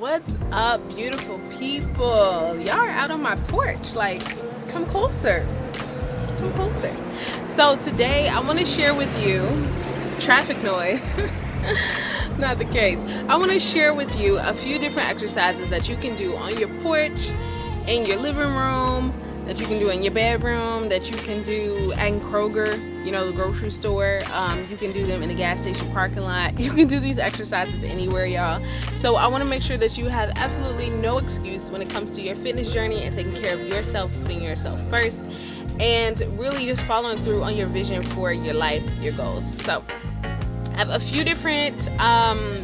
What's up, beautiful people? Y'all are out on my porch. Like, come closer. Come closer. So today I want to share with you traffic noise. Not the case. I want to share with you a few different exercises that you can do on your porch, in your living room, that you can do in your bedroom, that you can do at Kroger, the grocery store. You can do them in the gas station parking lot. You can do these exercises anywhere, y'all. So I want to make sure that you have absolutely no excuse when it comes to your fitness journey and taking care of yourself, putting yourself first, and really just following through on your vision for your life, your goals. So I have a few different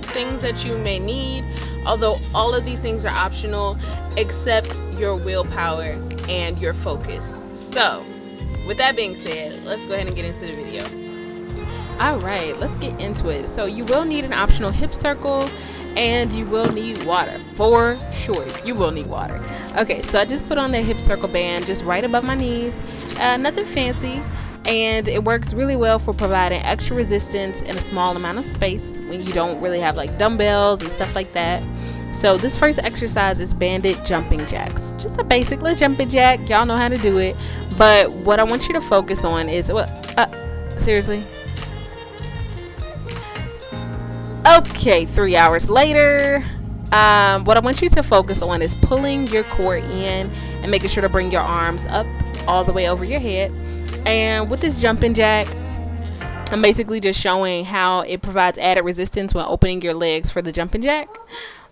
things that you may need, although all of these things are optional except your willpower and your focus. So with that being said, let's go ahead and get into the video. All right, let's get into it. So you will need an optional hip circle and you will need water. For sure, you will need water. Okay, so I just put on the hip circle band just right above my knees. Nothing fancy. And it works really well for providing extra resistance in a small amount of space when you don't really have like dumbbells and stuff like that. So this first exercise is banded jumping jacks. Just a basic little jumping jack. Y'all know how to do it. But what I want you to focus on is seriously? Okay, 3 hours later. What I want you to focus on is pulling your core in and making sure to bring your arms up all the way over your head. And with this jumping jack, I'm basically just showing how it provides added resistance when opening your legs for the jumping jack.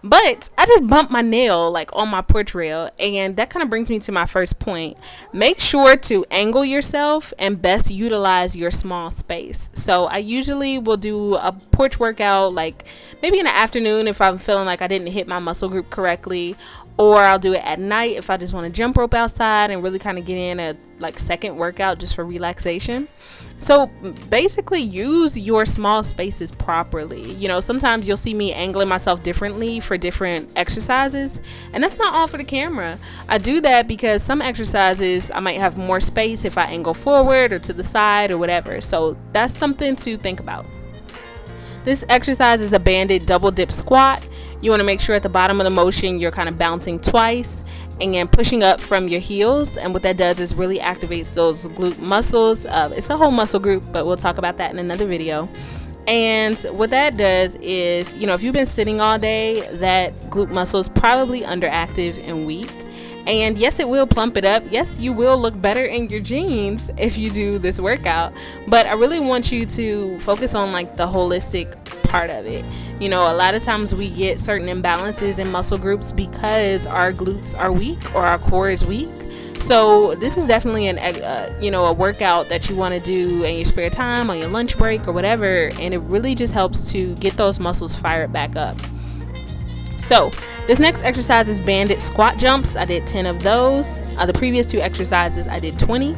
But I just bumped my nail like on my porch rail, and that kind of brings me to my first point. Make sure to angle yourself and best utilize your small space. So I usually will do a porch workout like maybe in the afternoon if I'm feeling like I didn't hit my muscle group correctly, or I'll do it at night if I just want to jump rope outside and really kind of get in a second workout just for relaxation. So basically use your small spaces properly. Sometimes you'll see me angling myself differently for different exercises, and that's not all for the camera. I do that because some exercises I might have more space if I angle forward or to the side or whatever. So that's something to think about. This exercise is a banded double dip squat. You want to make sure at the bottom of the motion you're kind of bouncing twice and then pushing up from your heels, and what that does is really activates those glute muscles. It's a whole muscle group, but we'll talk about that in another video. And what that does is, if you've been sitting all day, that glute muscle is probably underactive and weak. And yes, it will plump it up. Yes, you will look better in your jeans if you do this workout. But I really want you to focus on the holistic part of it. A lot of times we get certain imbalances in muscle groups because our glutes are weak or our core is weak. So this is definitely a workout that you want to do in your spare time, on your lunch break or whatever. And it really just helps to get those muscles fired back up. So this next exercise is banded squat jumps. I did 10 of those. The previous two exercises I did 20.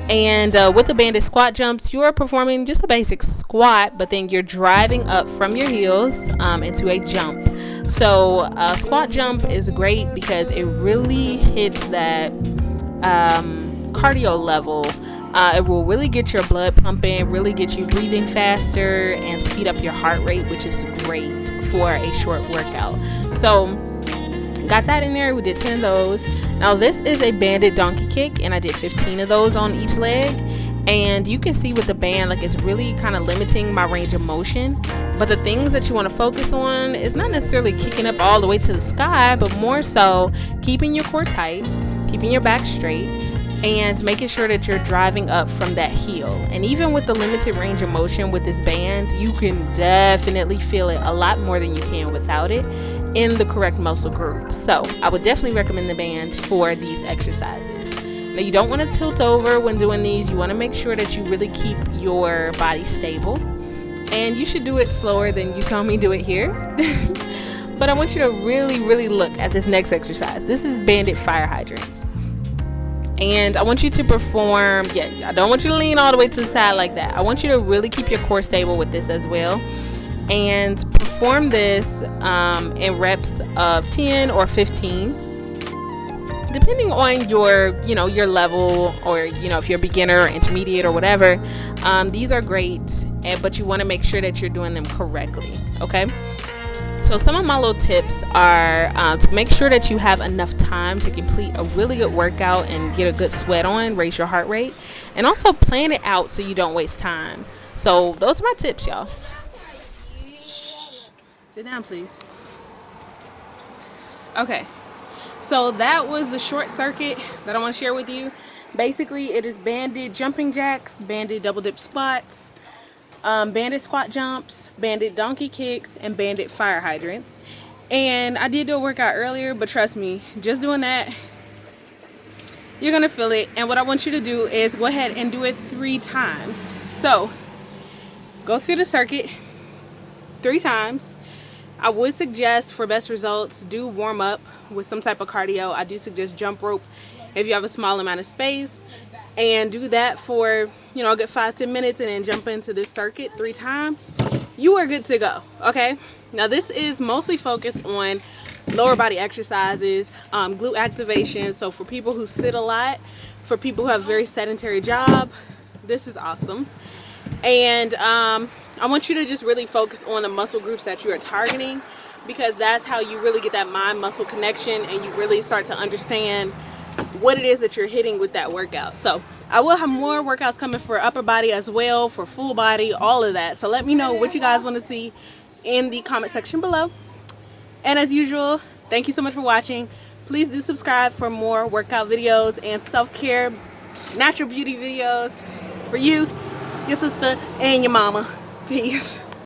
And with the banded squat jumps, you're performing just a basic squat, but then you're driving up from your heels into a jump. So a squat jump is great because it really hits that cardio level. It will really get your blood pumping, really get you breathing faster, and speed up your heart rate, which is great for a short workout. So got that in there. We did 10 of those. Now this is a banded donkey kick, and I did 15 of those on each leg. And you can see with the band, it's really kind of limiting my range of motion. But the things that you want to focus on is not necessarily kicking up all the way to the sky, but more so keeping your core tight, keeping your back straight, and making sure that you're driving up from that heel. And even with the limited range of motion with this band, you can definitely feel it a lot more than you can without it in the correct muscle group. So I would definitely recommend the band for these exercises. Now you don't want to tilt over when doing these. You want to make sure that you really keep your body stable, and you should do it slower than you saw me do it here. But I want you to really look at this next exercise. This is banded fire hydrants. And I want you to perform, I don't want you to lean all the way to the side like that. I want you to really keep your core stable with this as well. And perform this in reps of 10 or 15. Depending on your level, or, if you're beginner or intermediate or whatever. These are great, but you want to make sure that you're doing them correctly, okay? So some of my little tips are to make sure that you have enough time to complete a really good workout and get a good sweat on, raise your heart rate, and also plan it out so you don't waste time. So those are my tips, y'all. Sit down, please. Okay, so that was the short circuit that I want to share with you. Basically, it is banded jumping jacks, banded double dip squats, banded squat jumps, banded donkey kicks, and banded fire hydrants. And I did do a workout earlier, but trust me, just doing that, you're gonna feel it. And what I want you to do is go ahead and do it 3 times. So go through the circuit 3 times. I would suggest, for best results, do warm up with some type of cardio. I do suggest jump rope if you have a small amount of space, and do that for, you know, a good 5-10 minutes, and then jump into this circuit 3 times. You are good to go. Okay, now this is mostly focused on lower body exercises, glute activation. So for people who sit a lot, for people who have a very sedentary job, this is awesome. And I want you to just really focus on the muscle groups that you are targeting, because that's how you really get that mind muscle connection, and you really start to understand what it is that you're hitting with that workout. So I will have more workouts coming for upper body as well, for full body, all of that. So let me know what you guys want to see in the comment section below. And as usual, thank you so much for watching. Please do subscribe for more workout videos and self-care, natural beauty videos for you, your sister, and your mama. Peace.